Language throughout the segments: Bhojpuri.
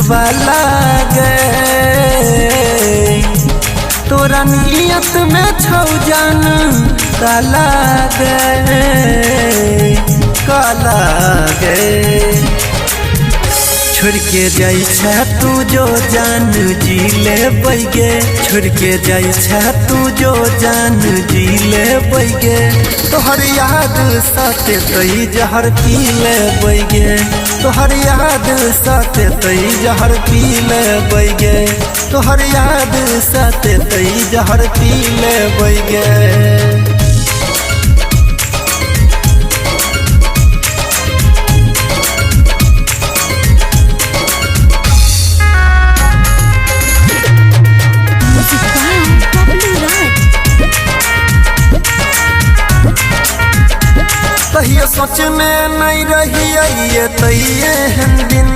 वाला गे तोरा नियत में छौ जान काला गे छोड़ के जाई छा तू जो जान जी ले बैगे छोड़ के जाई छा तू जो जान जी ले बैगे तोहर याद साथे तई जहर पी ले बैगे तोहर याद साथे तई जहर पी ले बैगे तोहर याद साथे तई जहर पी ले बैगे कहियो सोच में नहीं रही ये तइये हन दिन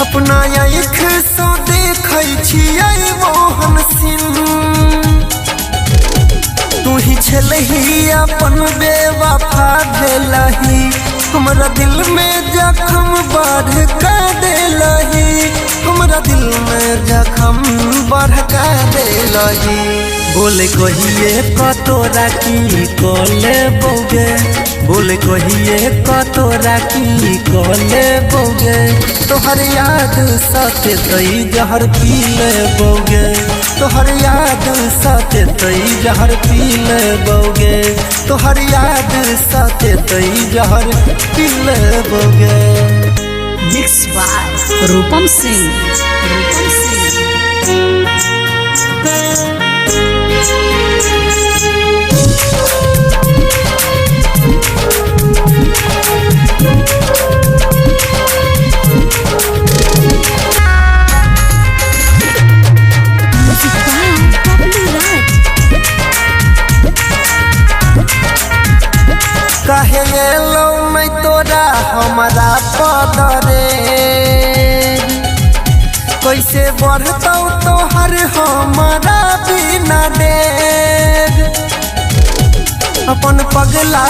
अपना आँख से देखै छियै मोहन सिंह तू ही छलही अपन बेवफा भेलही हमरा दिल में जखम बढ़ का देलही हमरा दिल में जखम बढ़ का देलही बोले कहिए कतोरा की कले बोगे बोले कहिए कतोरा की कले बोगे तोहर याद साथे तई जहर पी ले बोगे तोहर याद साथे तई जहर पी ले बोगे तोहर याद साथे तई जहर पी ले बोगे। Mixed by रूपम सिंह। कहे लो मैं तोरा हमारा पदरे कैसे बढ़तौ तोहर हमारा बिना डेग अपन पगला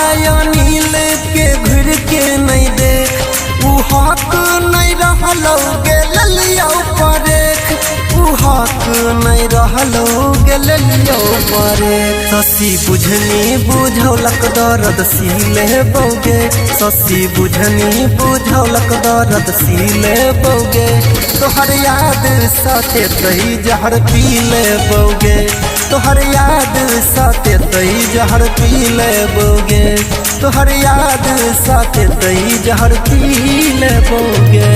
नील के घुर के नहीं देख उ हक नहीं रहलो गेलियो परेख उ हक नहीं रहलो गेलियो परेख शशि बुझनी बुझौलक दर्द सीले बोगे शशि बुझनी बुझौलक दर्द सीले बोगे तोहर याद साथे तई जहर पी ले बोगे तोहर याद साथे तई जहर पी ले बोगे तोहर याद साथे तई जहर पी ले बोगे।